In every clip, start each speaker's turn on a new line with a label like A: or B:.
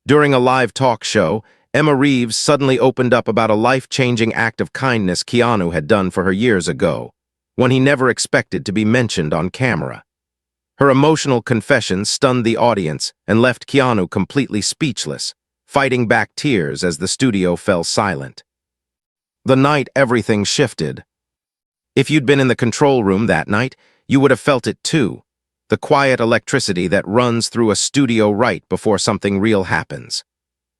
A: During a live talk show, Emma Reeves suddenly opened up about a life-changing act of kindness Keanu had done for her years ago, one he never expected to be mentioned on camera. Her emotional confession stunned the audience and left Keanu completely speechless, fighting back tears as the studio fell silent. The night everything shifted. If you'd been in the control room that night, you would have felt it too. The quiet electricity that runs through a studio right before something real happens.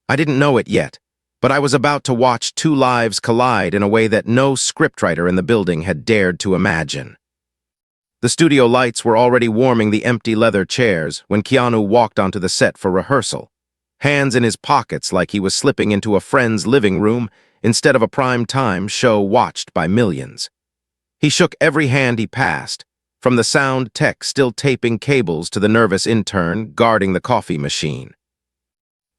A: I didn't know it yet, but I was about to watch two lives collide in a way that no scriptwriter in the building had dared to imagine. The studio lights were already warming the empty leather chairs when Keanu walked onto the set for rehearsal, hands in his pockets like he was slipping into a friend's living room instead of a prime-time show watched by millions. He shook every hand he passed, from the sound tech still taping cables to the nervous intern guarding the coffee machine.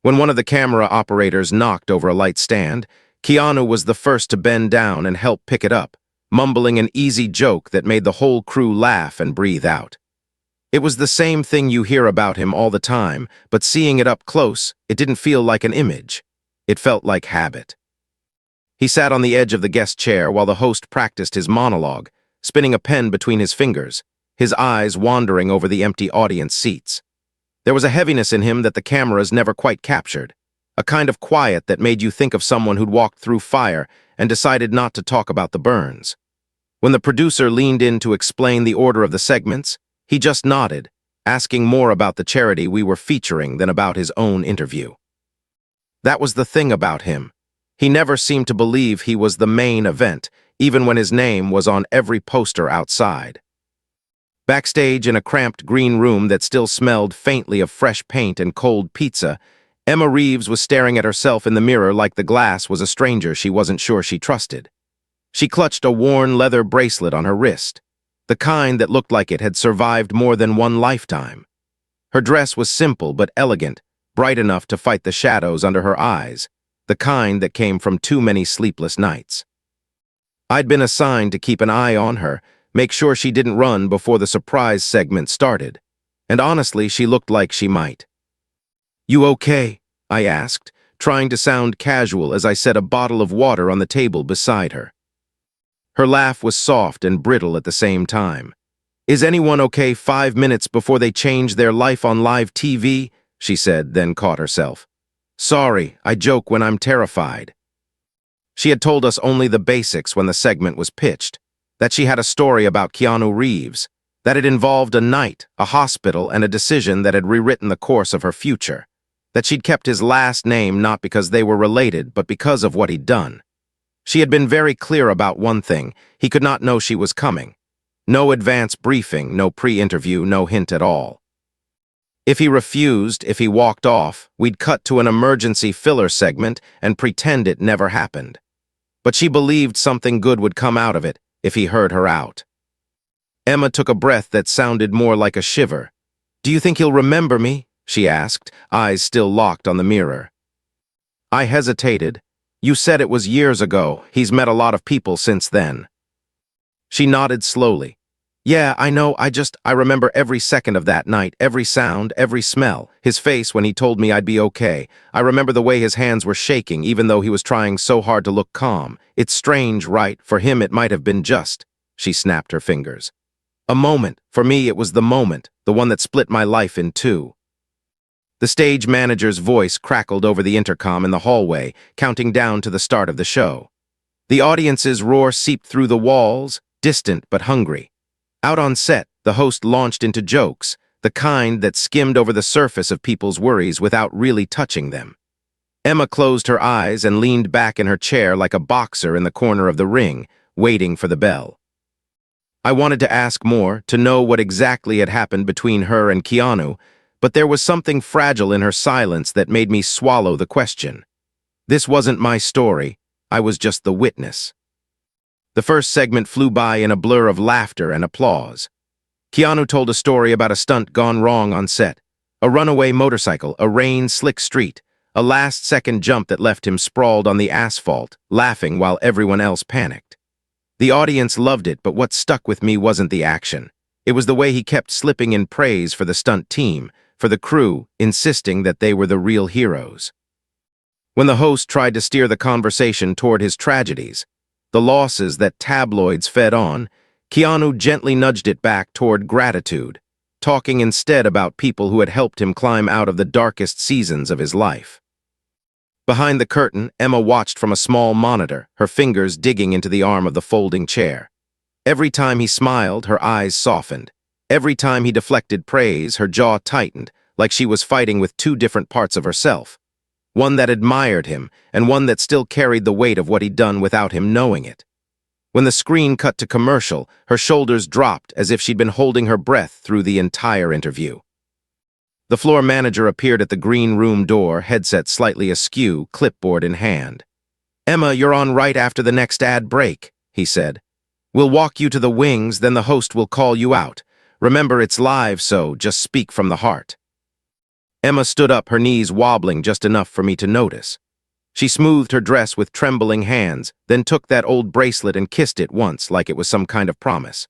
A: When one of the camera operators knocked over a light stand, Keanu was the first to bend down and help pick it up, mumbling an easy joke that made the whole crew laugh and breathe out. It was the same thing you hear about him all the time, but seeing it up close, it didn't feel like an image. It felt like habit. He sat on the edge of the guest chair while the host practiced his monologue, spinning a pen between his fingers, his eyes wandering over the empty audience seats. There was a heaviness in him that the cameras never quite captured, a kind of quiet that made you think of someone who'd walked through fire and decided not to talk about the burns. When the producer leaned in to explain the order of the segments, he just nodded, asking more about the charity we were featuring than about his own interview. That was the thing about him. He never seemed to believe he was the main event, even when his name was on every poster outside. Backstage in a cramped green room that still smelled faintly of fresh paint and cold pizza, Emma Reeves was staring at herself in the mirror like the glass was a stranger she wasn't sure she trusted. She clutched a worn leather bracelet on her wrist, the kind that looked like it had survived more than one lifetime. Her dress was simple but elegant, bright enough to fight the shadows under her eyes, the kind that came from too many sleepless nights. I'd been assigned to keep an eye on her, make sure she didn't run before the surprise segment started, and honestly, she looked like she might. "You okay?" I asked, trying to sound casual as I set a bottle of water on the table beside her. Her laugh was soft and brittle at the same time. "Is anyone okay 5 minutes before they change their life on live TV?" she said, then caught herself. "Sorry, I joke when I'm terrified." She had told us only the basics when the segment was pitched, that she had a story about Keanu Reeves, that it involved a night, a hospital, and a decision that had rewritten the course of her future, that she'd kept his last name not because they were related, but because of what he'd done. She had been very clear about one thing: he could not know she was coming. No advance briefing, no pre-interview, no hint at all. If he refused, if he walked off, we'd cut to an emergency filler segment and pretend it never happened. But she believed something good would come out of it if he heard her out. Emma took a breath that sounded more like a shiver. "Do you think he'll remember me?" she asked, eyes still locked on the mirror. I hesitated. "You said it was years ago. He's met a lot of people since then." She nodded slowly. "Yeah, I know, I remember every second of that night, every sound, every smell, his face when he told me I'd be okay. I remember the way his hands were shaking, even though he was trying so hard to look calm. It's strange, right? For him, it might have been just," she snapped her fingers. "A moment. For me, it was the moment, the one that split my life in two." The stage manager's voice crackled over the intercom in the hallway, counting down to the start of the show. The audience's roar seeped through the walls, distant but hungry. Out on set, the host launched into jokes, the kind that skimmed over the surface of people's worries without really touching them. Emma closed her eyes and leaned back in her chair like a boxer in the corner of the ring, waiting for the bell. I wanted to ask more, to know what exactly had happened between her and Keanu, but there was something fragile in her silence that made me swallow the question. This wasn't my story. I was just the witness. The first segment flew by in a blur of laughter and applause. Keanu told a story about a stunt gone wrong on set, a runaway motorcycle, a rain-slick street, a last-second jump that left him sprawled on the asphalt, laughing while everyone else panicked. The audience loved it, but what stuck with me wasn't the action. It was the way he kept slipping in praise for the stunt team, for the crew, insisting that they were the real heroes. When the host tried to steer the conversation toward his tragedies, the losses that tabloids fed on, Keanu gently nudged it back toward gratitude, talking instead about people who had helped him climb out of the darkest seasons of his life. Behind the curtain, Emma watched from a small monitor, her fingers digging into the arm of the folding chair. Every time he smiled, her eyes softened. Every time he deflected praise, her jaw tightened, like she was fighting with two different parts of herself. One that admired him, and one that still carried the weight of what he'd done without him knowing it. When the screen cut to commercial, her shoulders dropped as if she'd been holding her breath through the entire interview. The floor manager appeared at the green room door, headset slightly askew, clipboard in hand. "Emma, you're on right after the next ad break," he said. "We'll walk you to the wings, then the host will call you out. Remember, it's live, so just speak from the heart." Emma stood up, her knees wobbling just enough for me to notice. She smoothed her dress with trembling hands, then took that old bracelet and kissed it once like it was some kind of promise.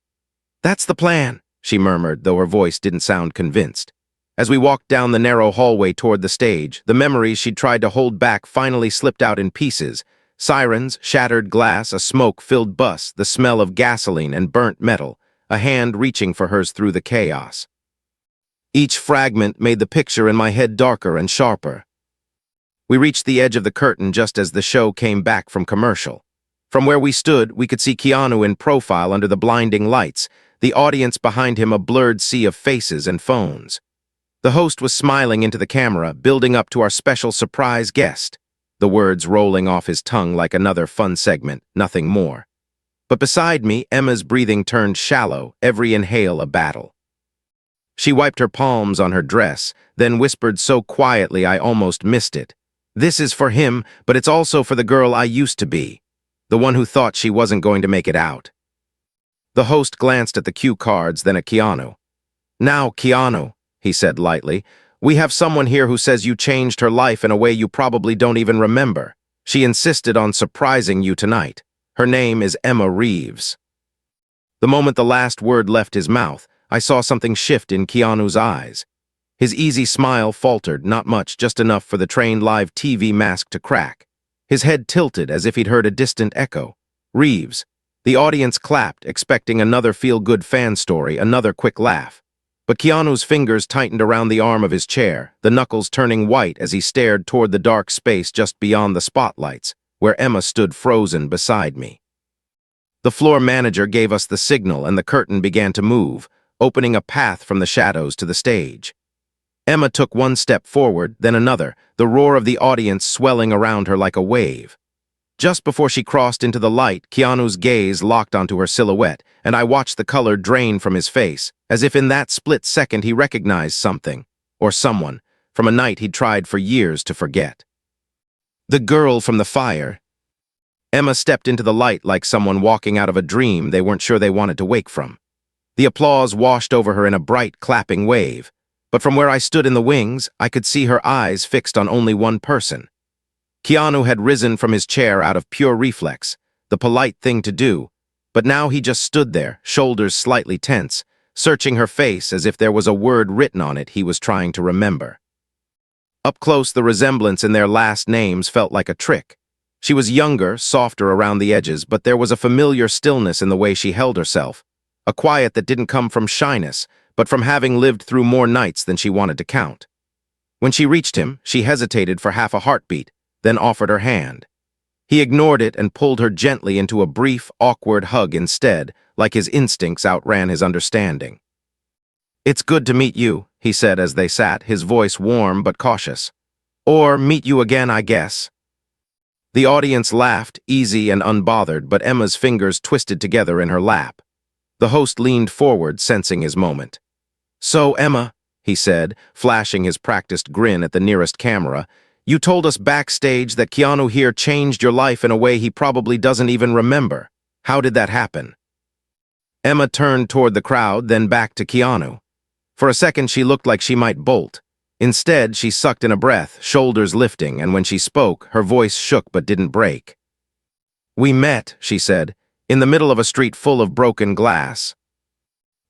A: "That's the plan," she murmured, though her voice didn't sound convinced. As we walked down the narrow hallway toward the stage, the memories she'd tried to hold back finally slipped out in pieces. Sirens, shattered glass, a smoke-filled bus, the smell of gasoline and burnt metal, a hand reaching for hers through the chaos. Each fragment made the picture in my head darker and sharper. We reached the edge of the curtain just as the show came back from commercial. From where we stood, we could see Keanu in profile under the blinding lights, the audience behind him a blurred sea of faces and phones. The host was smiling into the camera, building up to our special surprise guest, the words rolling off his tongue like another fun segment, nothing more. But beside me, Emma's breathing turned shallow, every inhale a battle. She wiped her palms on her dress, then whispered so quietly I almost missed it. "This is for him, but it's also for the girl I used to be, the one who thought she wasn't going to make it out." The host glanced at the cue cards, then at Keanu. "Now, Keanu," he said lightly, "we have someone here who says you changed her life in a way you probably don't even remember. She insisted on surprising you tonight. Her name is Emma Reeves." The moment the last word left his mouth, I saw something shift in Keanu's eyes. His easy smile faltered, not much, just enough for the trained live TV mask to crack. His head tilted as if he'd heard a distant echo. "Reeves." The audience clapped, expecting another feel-good fan story, another quick laugh. But Keanu's fingers tightened around the arm of his chair, the knuckles turning white as he stared toward the dark space just beyond the spotlights, where Emma stood frozen beside me. The floor manager gave us the signal and the curtain began to move, opening a path from the shadows to the stage. Emma took one step forward, then another, the roar of the audience swelling around her like a wave. Just before she crossed into the light, Keanu's gaze locked onto her silhouette, and I watched the color drain from his face, as if in that split second he recognized something, or someone, from a night he'd tried for years to forget. "The girl from the fire." Emma stepped into the light like someone walking out of a dream they weren't sure they wanted to wake from. The applause washed over her in a bright, clapping wave, but from where I stood in the wings, I could see her eyes fixed on only one person. Keanu had risen from his chair out of pure reflex, the polite thing to do, but now he just stood there, shoulders slightly tense, searching her face as if there was a word written on it he was trying to remember. Up close, the resemblance in their last names felt like a trick. She was younger, softer around the edges, but there was a familiar stillness in the way she held herself, a quiet that didn't come from shyness, but from having lived through more nights than she wanted to count. When she reached him, she hesitated for half a heartbeat, then offered her hand. He ignored it and pulled her gently into a brief, awkward hug instead, like his instincts outran his understanding. "It's good to meet you," he said as they sat, his voice warm but cautious. "Or meet you again, I guess." The audience laughed, easy and unbothered, but Emma's fingers twisted together in her lap. The host leaned forward, sensing his moment. "So, Emma," he said, flashing his practiced grin at the nearest camera, "you told us backstage that Keanu here changed your life in a way he probably doesn't even remember. How did that happen?" Emma turned toward the crowd, then back to Keanu. For a second, she looked like she might bolt. Instead, she sucked in a breath, shoulders lifting, and when she spoke, her voice shook but didn't break. "We met," she said, "in the middle of a street full of broken glass."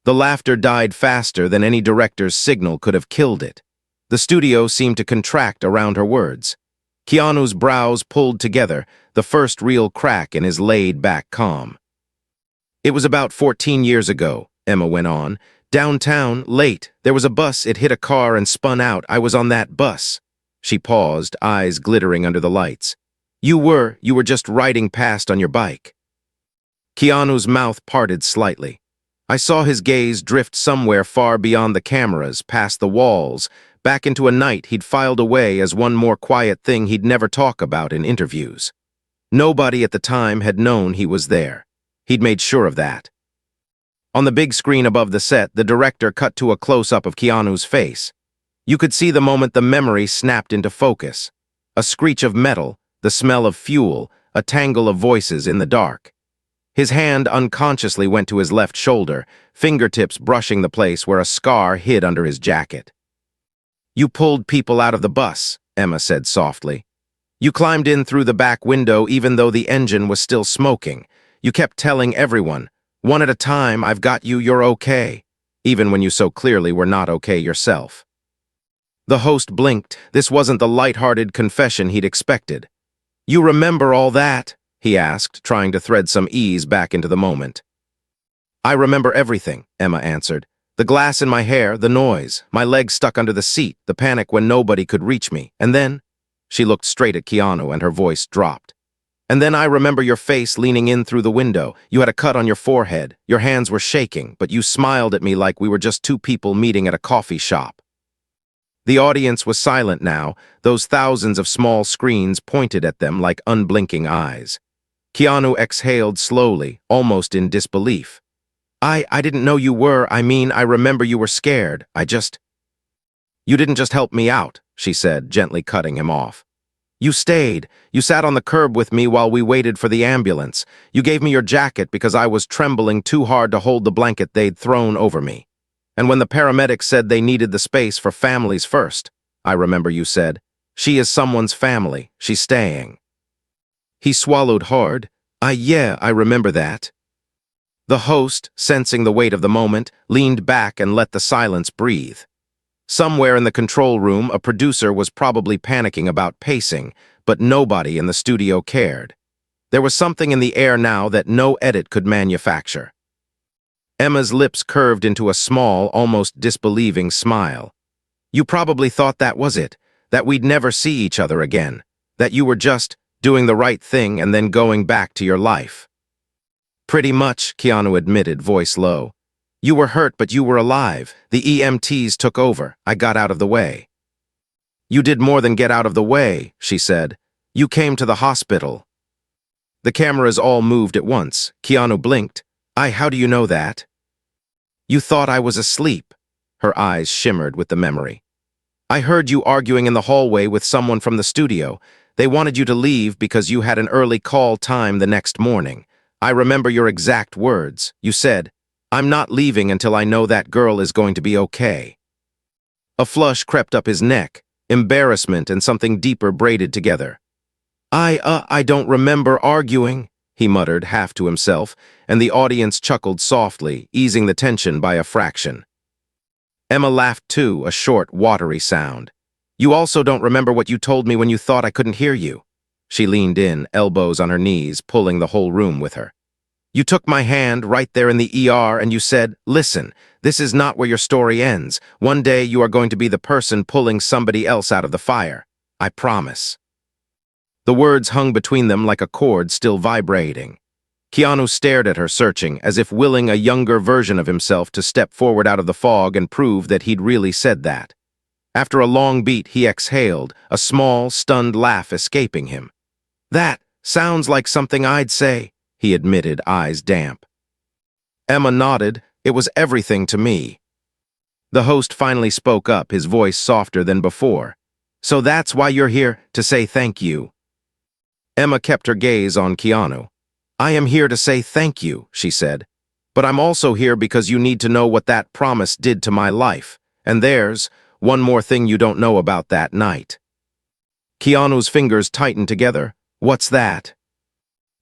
A: The laughter died faster than any director's signal could have killed it. The studio seemed to contract around her words. Keanu's brows pulled together, the first real crack in his laid-back calm. "It was about 14 years ago," Emma went on. "Downtown, late. There was a bus, it hit a car and spun out. I was on that bus." She paused, eyes glittering under the lights. You were just riding past on your bike." Keanu's mouth parted slightly. I saw his gaze drift somewhere far beyond the cameras, past the walls, back into a night he'd filed away as one more quiet thing he'd never talk about in interviews. Nobody at the time had known he was there. He'd made sure of that. On the big screen above the set, the director cut to a close-up of Keanu's face. You could see the moment the memory snapped into focus. A screech of metal, the smell of fuel, a tangle of voices in the dark. His hand unconsciously went to his left shoulder, fingertips brushing the place where a scar hid under his jacket. "You pulled people out of the bus," Emma said softly. "You climbed in through the back window even though the engine was still smoking. You kept telling everyone, one at a time, I've got you, you're okay, even when you so clearly were not okay yourself." The host blinked. This wasn't the light-hearted confession he'd expected. "You remember all that?" he asked, trying to thread some ease back into the moment. "I remember everything," Emma answered. "The glass in my hair, the noise, my legs stuck under the seat, the panic when nobody could reach me. And then—" She looked straight at Keanu and her voice dropped. "And then I remember your face leaning in through the window. You had a cut on your forehead. Your hands were shaking, but you smiled at me like we were just two people meeting at a coffee shop." The audience was silent now, those thousands of small screens pointed at them like unblinking eyes. Keanu exhaled slowly, almost in disbelief. I didn't know you were, I remember you were scared. You didn't just help me out," she said, gently cutting him off. "You stayed. You sat on the curb with me while we waited for the ambulance. You gave me your jacket because I was trembling too hard to hold the blanket they'd thrown over me. And when the paramedics said they needed the space for families first, I remember you said, 'She is someone's family. She's staying.'" He swallowed hard. Yeah, I remember that." The host, sensing the weight of the moment, leaned back and let the silence breathe. Somewhere in the control room, a producer was probably panicking about pacing, but nobody in the studio cared. There was something in the air now that no edit could manufacture. Emma's lips curved into a small, almost disbelieving smile. "You probably thought that was it, that we'd never see each other again, that you were just doing the right thing and then going back to your life." "Pretty much," Keanu admitted, voice low. "You were hurt, but you were alive. The EMTs took over. I got out of the way." "You did more than get out of the way," she said. "You came to the hospital." The cameras all moved at once. Keanu blinked. How do you know that?" "You thought I was asleep." Her eyes shimmered with the memory. "I heard you arguing in the hallway with someone from the studio. They wanted you to leave because you had an early call time the next morning. I remember your exact words. You said, 'I'm not leaving until I know that girl is going to be okay.'" A flush crept up his neck, embarrassment and something deeper braided together. I don't remember arguing," he muttered, half to himself, and the audience chuckled softly, easing the tension by a fraction. Emma laughed too, a short, watery sound. "You also don't remember what you told me when you thought I couldn't hear you." She leaned in, elbows on her knees, pulling the whole room with her. "You took my hand right there in the ER and you said, 'Listen, this is not where your story ends. One day you are going to be the person pulling somebody else out of the fire. I promise.'" The words hung between them like a cord still vibrating. Keanu stared at her, searching, as if willing a younger version of himself to step forward out of the fog and prove that he'd really said that. After a long beat, he exhaled, a small, stunned laugh escaping him. "That sounds like something I'd say," he admitted, eyes damp. Emma nodded. "It was everything to me." The host finally spoke up, his voice softer than before. "So that's why you're here, to say thank you." Emma kept her gaze on Keanu. "I am here to say thank you," she said. "But I'm also here because you need to know what that promise did to my life. And there's one more thing you don't know about that night." Keanu's fingers tightened together. "What's that?"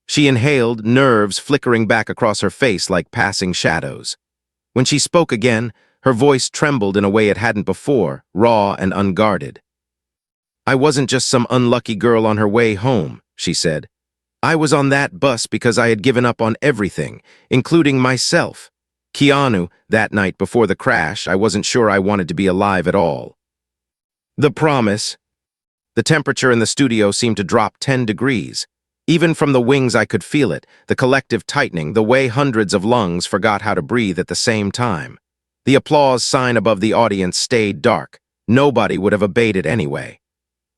A: She inhaled, nerves flickering back across her face like passing shadows. When she spoke again, Her voice trembled in a way it hadn't before, raw and unguarded. "I wasn't just some unlucky girl on her way home," she said. "I was on that bus because I had given up on everything, including myself. Keanu, that night before the crash, I wasn't sure I wanted to be alive at all." The promise. The temperature in the studio seemed to drop 10 degrees. Even from the wings I could feel it, the collective tightening, the way hundreds of lungs forgot how to breathe at the same time. The applause sign above the audience stayed dark. Nobody would have obeyed it anyway.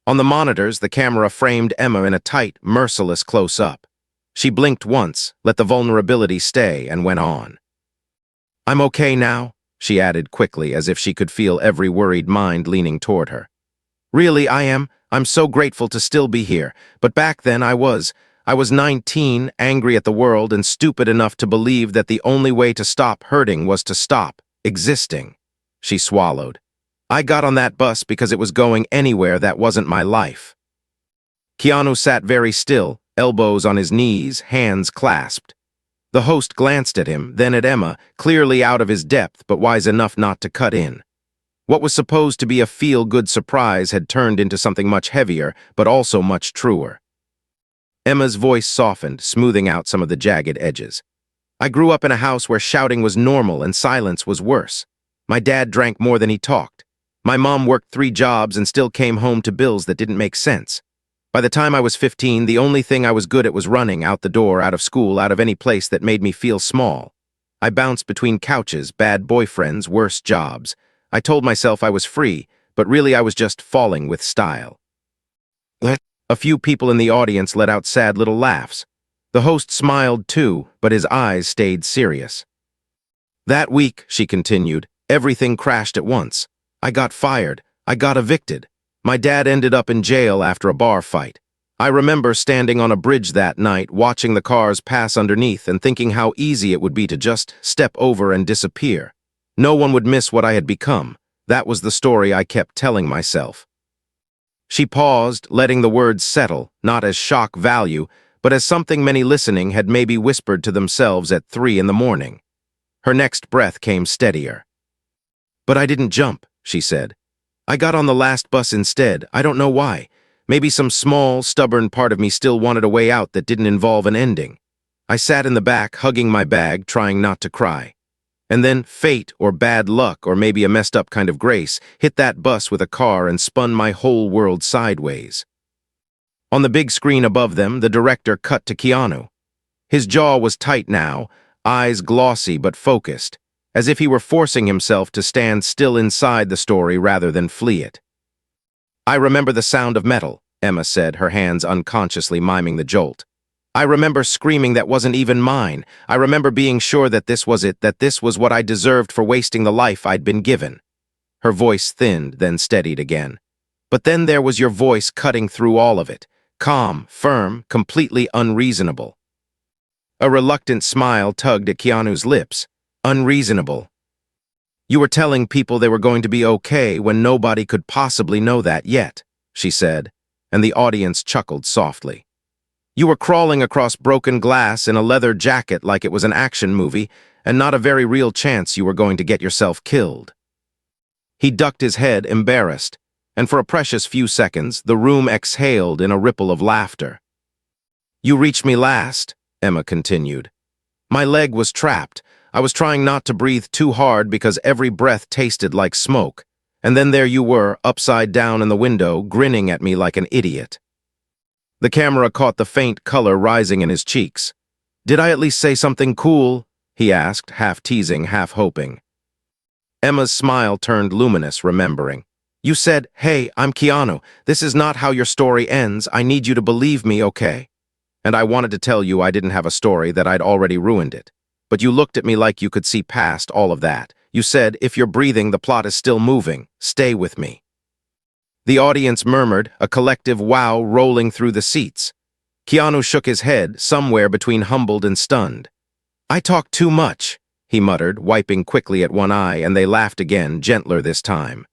A: On the monitors, the camera framed Emma in a tight, merciless close-up. She blinked once, let the vulnerability stay, and went on. "I'm okay now," she added quickly, as if she could feel every worried mind leaning toward her. "Really, I am. I'm so grateful to still be here. But back then I was 19, angry at the world, and stupid enough to believe that the only way to stop hurting was to stop existing." She swallowed. "I got on that bus because it was going anywhere that wasn't my life." Keanu sat very still, elbows on his knees, hands clasped. The host glanced at him, then at Emma, clearly out of his depth but wise enough not to cut in. What was supposed to be a feel-good surprise had turned into something much heavier, but also much truer. Emma's voice softened, smoothing out some of the jagged edges. "I grew up in a house where shouting was normal and silence was worse. My dad drank more than he talked. My mom worked 3 jobs and still came home to bills that didn't make sense. By the time I was 15, the only thing I was good at was running out the door, out of school, out of any place that made me feel small. I bounced between couches, bad boyfriends, worse jobs. I told myself I was free, but really I was just falling with style." A few people in the audience let out sad little laughs. The host smiled too, but his eyes stayed serious. "That week," she continued, "everything crashed at once. I got fired. I got evicted. My dad ended up in jail after a bar fight. I remember standing on a bridge that night, watching the cars pass underneath and thinking how easy it would be to just step over and disappear. No one would miss what I had become. That was the story I kept telling myself." She paused, letting the words settle, not as shock value, but as something many listening had maybe whispered to themselves at 3 in the morning. Her next breath came steadier. "But I didn't jump," she said. "I got on the last bus instead. I don't know why. Maybe some small, stubborn part of me still wanted a way out that didn't involve an ending. I sat in the back, hugging my bag, trying not to cry. And then fate, or bad luck, or maybe a messed up kind of grace, hit that bus with a car and spun my whole world sideways." On the big screen above them, the director cut to Keanu. His jaw was tight now, eyes glossy but focused, as if he were forcing himself to stand still inside the story rather than flee it. "I remember the sound of metal," Emma said, her hands unconsciously miming the jolt. "I remember screaming that wasn't even mine. I remember being sure that this was it, that this was what I deserved for wasting the life I'd been given." Her voice thinned, then steadied again. "But then there was your voice cutting through all of it. Calm, firm, completely unreasonable." A reluctant smile tugged at Keanu's lips. "Unreasonable. You were telling people they were going to be okay when nobody could possibly know that yet," she said, and the audience chuckled softly. "You were crawling across broken glass in a leather jacket like it was an action movie, and not a very real chance you were going to get yourself killed." He ducked his head, embarrassed, and for a precious few seconds, the room exhaled in a ripple of laughter. "You reached me last," Emma continued. "My leg was trapped. I was trying not to breathe too hard because every breath tasted like smoke. And then there you were, upside down in the window, grinning at me like an idiot." The camera caught the faint color rising in his cheeks. "Did I at least say something cool?" he asked, half teasing, half hoping. Emma's smile turned luminous, remembering. "You said, 'Hey, I'm Keanu. This is not how your story ends. I need you to believe me, okay?' And I wanted to tell you I didn't have a story, that I'd already ruined it. But you looked at me like you could see past all of that. You said, 'If you're breathing, the plot is still moving. Stay with me.'" The audience murmured, a collective wow rolling through the seats. Keanu shook his head, somewhere between humbled and stunned. "I talk too much," he muttered, wiping quickly at one eye, and they laughed again, gentler this time.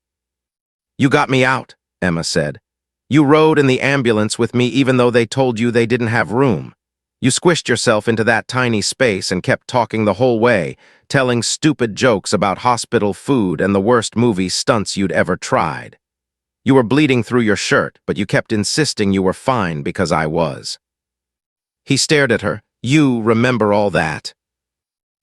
A: "You got me out," Emma said. "You rode in the ambulance with me even though they told you they didn't have room. You squished yourself into that tiny space and kept talking the whole way, telling stupid jokes about hospital food and the worst movie stunts you'd ever tried. You were bleeding through your shirt, but you kept insisting you were fine because I was. He stared at her. You remember all that?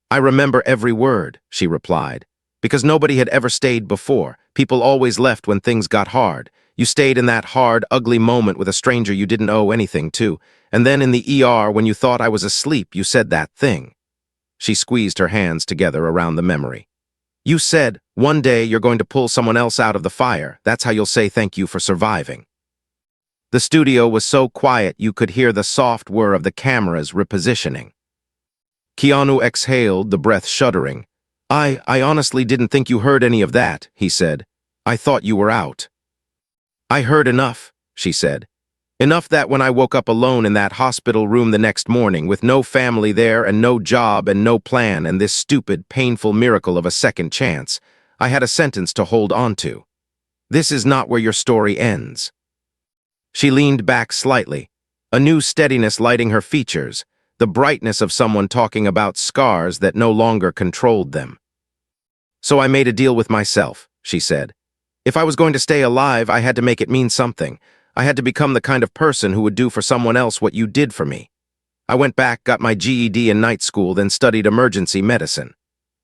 A: I remember every word, she replied. Because nobody had ever stayed before. People always left when things got hard. You stayed in that hard, ugly moment with a stranger you didn't owe anything to. And then in the ER, when you thought I was asleep, you said that thing. She squeezed her hands together around the memory. You said, one day you're going to pull someone else out of the fire. That's how you'll say thank you for surviving. The studio was so quiet you could hear the soft whir of the cameras repositioning. Keanu exhaled, the breath shuddering. I honestly didn't think you heard any of that, he said. I thought you were out. I heard enough, she said. Enough that when I woke up alone in that hospital room the next morning with no family there and no job and no plan and this stupid, painful miracle of a second chance, I had a sentence to hold on to. This is not where your story ends. She leaned back slightly, a new steadiness lighting her features, the brightness of someone talking about scars that no longer controlled them. So I made a deal with myself, she said. If I was going to stay alive, I had to make it mean something. I had to become the kind of person who would do for someone else what you did for me. I went back, got my GED in night school, then studied emergency medicine.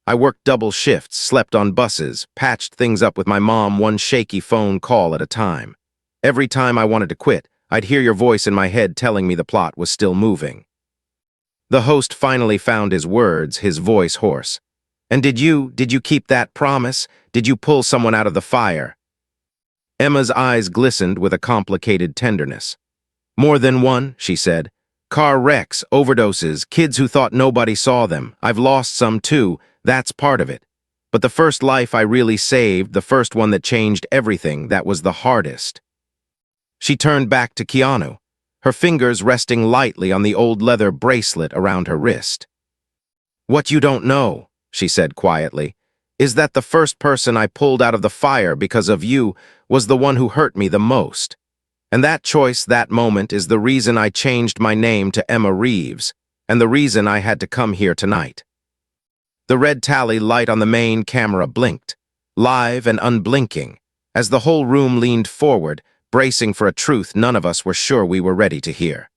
A: I worked double shifts, slept on buses, patched things up with my mom one shaky phone call at a time. Every time I wanted to quit, I'd hear your voice in my head telling me the plot was still moving. The host finally found his words, his voice hoarse. And did you keep that promise? Did you pull someone out of the fire? Emma's eyes glistened with a complicated tenderness. More than one, she said. Car wrecks, overdoses, kids who thought nobody saw them. I've lost some too, that's part of it. But the first life I really saved, the first one that changed everything, that was the hardest. She turned back to Keanu, her fingers resting lightly on the old leather bracelet around her wrist. What you don't know, she said quietly, is that the first person I pulled out of the fire because of you was the one who hurt me the most. And that choice, that moment, is the reason I changed my name to Emma Reeves, and the reason I had to come here tonight. The red tally light on the main camera blinked, live and unblinking, as the whole room leaned forward, bracing for a truth none of us were sure we were ready to hear.